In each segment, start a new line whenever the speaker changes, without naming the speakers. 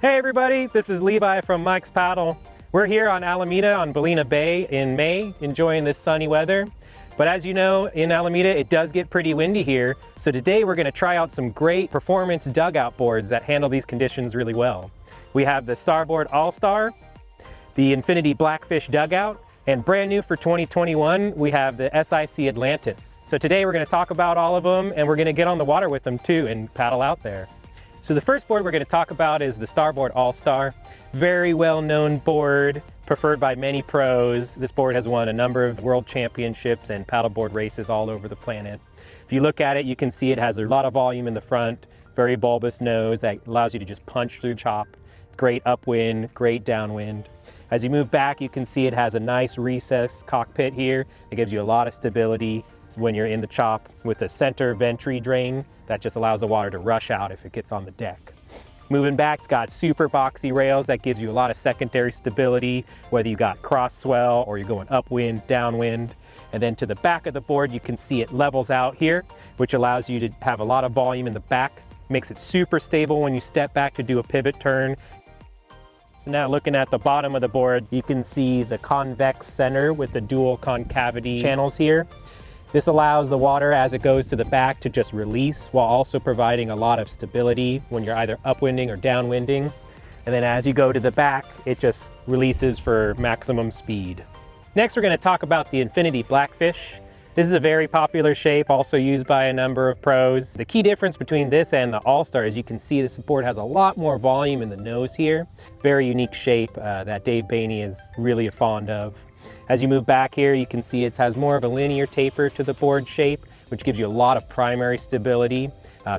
Hey everybody, this is Levi from Mike's Paddle. We're here on Alameda on Ballina Bay in May, enjoying this sunny weather. But as you know, in Alameda, it does get pretty windy here. So today we're gonna try out some great performance dugout boards that handle these conditions really well. We have the Starboard Allstar, the Infinity Blackfish Dugout, and brand new for 2021, we have the SIC Atlantis. So today we're gonna talk about all of them, and we're gonna get on the water with them too and paddle out there. So the first board we're going to talk about is the Starboard Allstar. Very well-known board, preferred by many pros. This board has won a number of world championships and paddleboard races all over the planet. If you look at it, you can see it has a lot of volume in the front, very bulbous nose that allows you to just punch through chop. Great upwind, great downwind. As you move back, you can see it has a nice recessed cockpit here. It gives you a lot of stability when you're in the chop with a center ventry drain that just allows the water to rush out if it gets on the deck. Moving back, it's got super boxy rails that gives you a lot of secondary stability, whether you got cross swell or you're going upwind, downwind. And then to the back of the board, you can see it levels out here, which allows you to have a lot of volume in the back, makes it super stable when you step back to do a pivot turn. So now looking at the bottom of the board, you can see the convex center with the dual concavity channels here. This allows the water as it goes to the back to just release while also providing a lot of stability when you're either upwinding or downwinding. And then as you go to the back, it just releases for maximum speed. Next, we're going to talk about the Infinity Blackfish. This is a very popular shape, also used by a number of pros. The key difference between this and the All-Star is you can see this board has a lot more volume in the nose here. Very unique shape that Dave Bainey is really fond of. As you move back here, you can see it has more of a linear taper to the board shape, which gives you a lot of primary stability.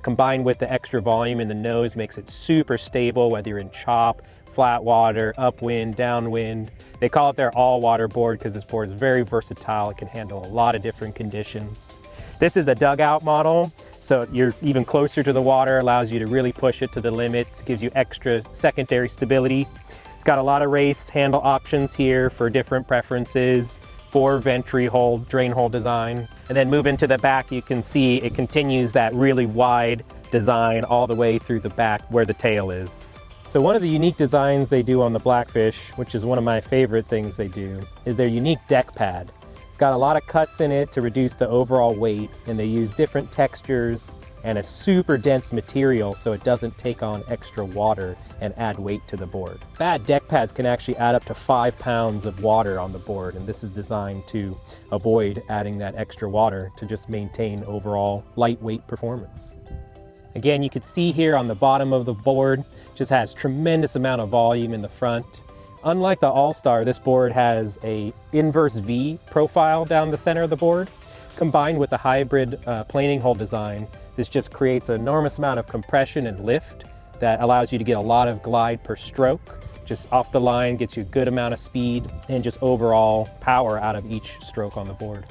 Combined with the extra volume in the nose makes it super stable, whether you're in chop, flat water, upwind, downwind. They call it their all-water board because this board is very versatile. It can handle a lot of different conditions. This is a dugout model, so you're even closer to the water, allows you to really push it to the limits, gives you extra secondary stability. It's got a lot of race handle options here for different preferences, 4 ventry hole, drain hole design. And then move into the back, you can see it continues that really wide design all the way through the back where the tail is. So one of the unique designs they do on the Blackfish, which is one of my favorite things they do, is their unique deck pad. It's got a lot of cuts in it to reduce the overall weight, and they use different textures and a super dense material so it doesn't take on extra water and add weight to the board. Bad deck pads can actually add up to 5 pounds of water on the board, and this is designed to avoid adding that extra water to just maintain overall lightweight performance. Again, you can see here on the bottom of the board, just has tremendous amount of volume in the front. Unlike the All-Star, this board has a inverse V profile down the center of the board. Combined with the hybrid planing hole design, this just creates an enormous amount of compression and lift that allows you to get a lot of glide per stroke. Just off the line, gets you a good amount of speed and just overall power out of each stroke on the board.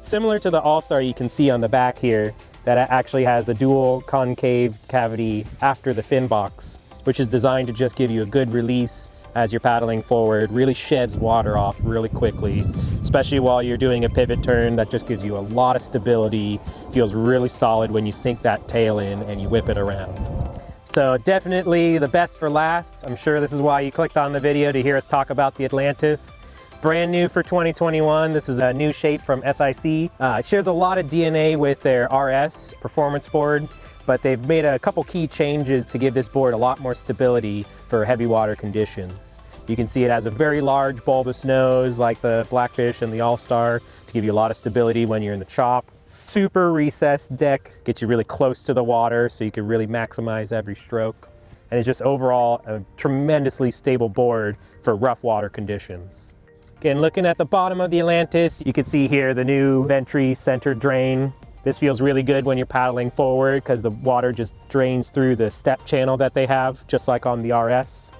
Similar to the All-Star, you can see on the back here that it actually has a dual concave cavity after the fin box, which is designed to just give you a good release as you're paddling forward. Really sheds water off really quickly, especially while you're doing a pivot turn. That just gives you a lot of stability. Feels really solid when you sink that tail in and you whip it around. So definitely the best for last. I'm sure this is why you clicked on the video to hear us talk about the Atlantis. Brand new for 2021. This is a new shape from SIC. It shares a lot of DNA with their RS performance board, but they've made a couple key changes to give this board a lot more stability for heavy water conditions. You can see it has a very large bulbous nose like the Blackfish and the All-Star to give you a lot of stability when you're in the chop. Super recessed deck, gets you really close to the water so you can really maximize every stroke. And it's just overall a tremendously stable board for rough water conditions. Again, looking at the bottom of the Atlantis, you can see here the new ventry center drain. This feels really good when you're paddling forward because the water just drains through the step channel that they have, just like on the RS.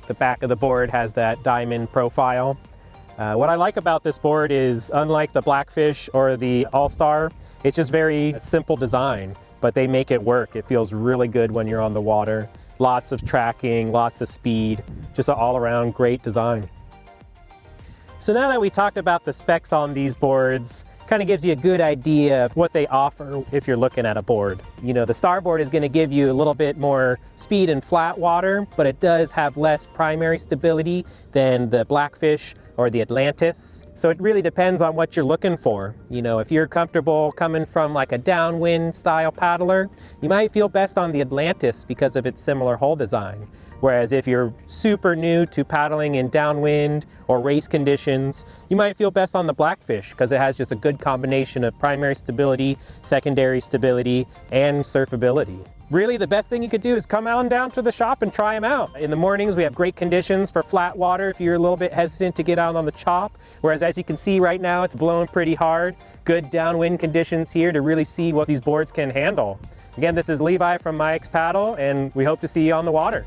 The back of the board has that diamond profile. What I like about this board is, unlike the Blackfish or the All-Star, it's just very simple design, but they make it work. It feels really good when you're on the water. Lots of tracking, lots of speed, just an all-around great design. So now that we talked about the specs on these boards kind of gives you a good idea of what they offer if you're looking at a board. You know, the Starboard is going to give you a little bit more speed in flat water, but it does have less primary stability than the Blackfish or the Atlantis. So it really depends on what you're looking for. You know, if you're comfortable coming from like a downwind style paddler, you might feel best on the Atlantis because of its similar hull design. Whereas if you're super new to paddling in downwind or race conditions, you might feel best on the Blackfish because it has just a good combination of primary stability, secondary stability, and surfability. Really, the best thing you could do is come on down to the shop and try them out. In the mornings, we have great conditions for flat water if you're a little bit hesitant to get out on the chop. Whereas as you can see right now, it's blowing pretty hard. Good downwind conditions here to really see what these boards can handle. Again, this is Levi from mikespaddle, and we hope to see you on the water.